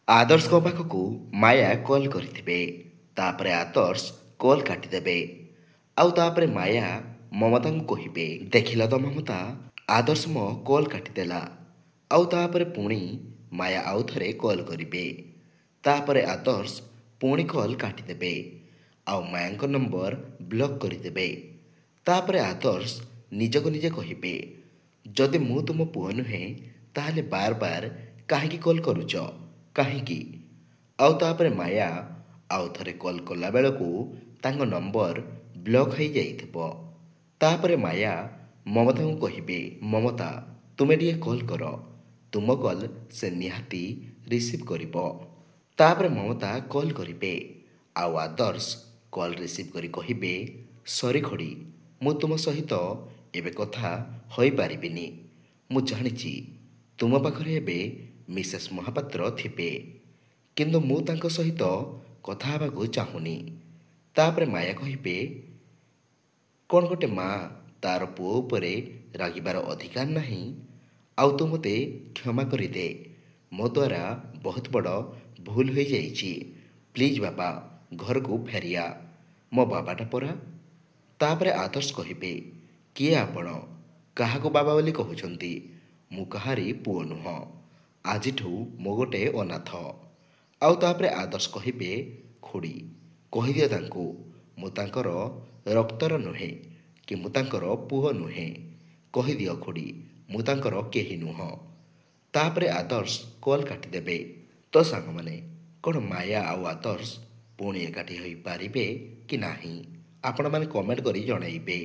ଆଦର୍ଶଙ୍କ ପାଖକୁ ମାୟା କଲ୍ କରିଥିବେ। ତାପରେ ଆଦର୍ଶ କଲ୍ କାଟିଦେବେ। ଆଉ ତାପରେ ମାୟା ମମତାଙ୍କୁ କହିବେ, ଦେଖିଲ ତ ମମତା, ଆଦର୍ଶ ମୋ କଲ୍ କାଟିଦେଲା। ଆଉ ତାପରେ ପୁଣି ମାୟା ଆଉ ଥରେ କଲ୍ କରିବେ। ତାପରେ ଆଦର୍ଶ ପୁଣି କଲ୍ କାଟିଦେବେ। ଆଉ ମାୟାଙ୍କ ନମ୍ବର ବ୍ଲକ୍ କରିଦେବେ। ତାପରେ ଆଦର୍ଶ ନିଜକୁ ନିଜେ କହିବେ, ଯଦି ମୁଁ ତୁମ ପୁଅ ନୁହେଁ ତାହେଲେ ବାର ବାର କାହିଁକି କଲ୍ କରୁଛ, କାହିଁକି? ଆଉ ତାପରେ ମାୟା ଆଉ ଥରେ କଲ୍ କଲାବେଳକୁ ତାଙ୍କ ନମ୍ବର ବ୍ଲକ୍ ହୋଇଯାଇଥିବ। ତାପରେ ମାୟା ମମତାଙ୍କୁ କହିବେ, ମମତା ତୁମେ ଟିକେ କଲ୍ କର, ତୁମ କଲ୍ ସେ ନିହାତି ରିସିଭ୍ କରିବ। ତାପରେ ମମତା କଲ୍ କରିବେ। ଆଉ ଆଦର୍ଶ କଲ୍ ରିସିଭ୍ କରି କହିବେ, ସରି ଖୁଡ଼ି, ମୁଁ ତୁମ ସହିତ ଏବେ କଥା ହୋଇପାରିବିନି। ମୁଁ ଜାଣିଛି ତୁମ ପାଖରେ ଏବେ ମିସେସ୍ ମହାପାତ୍ର ଥିବେ, କିନ୍ତୁ ମୁଁ ତାଙ୍କ ସହିତ କଥା ହେବାକୁ ଚାହୁଁନି। ତାପରେ ମାୟା କହିବେ, କ'ଣ ଗୋଟେ ମା ତା'ର ପୁଅ ଉପରେ ରାଗିବାର ଅଧିକାର ନାହିଁ? ଆଉ ତୁ ମୋତେ କ୍ଷମା କରିଦେ, ମୋ ଦ୍ୱାରା ବହୁତ ବଡ଼ ଭୁଲ ହୋଇଯାଇଛି। ପ୍ଲିଜ୍ ବାପା, ଘରକୁ ଫେରିଆ, ମୋ ବାବାଟା ପରା। ତାପରେ ଆଦର୍ଶ କହିବେ, କିଏ ଆପଣ? କାହାକୁ ବାବା ବୋଲି କହୁଛନ୍ତି? ମୁଁ କାହାରି ପୁଅ ନୁହଁ। ଆଜିଠୁ ମୁଁ ଗୋଟେ ଅନାଥ। ଆଉ ତାପରେ ଆଦର୍ଶ କହିବେ, ଖୁଡ଼ି କହିଦିଅ ତାଙ୍କୁ, ମୁଁ ତାଙ୍କର ରକ୍ତର ନୁହେଁ କି ମୁଁ ତାଙ୍କର ପୁଅ ନୁହେଁ। କହିଦିଅ ଖୁଡ଼ି, ମୁଁ ତାଙ୍କର କେହି ନୁହଁ। ତାପରେ ଆଦର୍ଶ କଲ୍ କାଟିଦେବେ। ତ ସାଙ୍ଗମାନେ, କ'ଣ ମାୟା ଆଉ ଆଦର୍ଶ ପୁଣି ଏକାଠି ହୋଇପାରିବେ କି ନାହିଁ? ଆପଣମାନେ କମେଣ୍ଟ କରି ଜଣାଇବେ।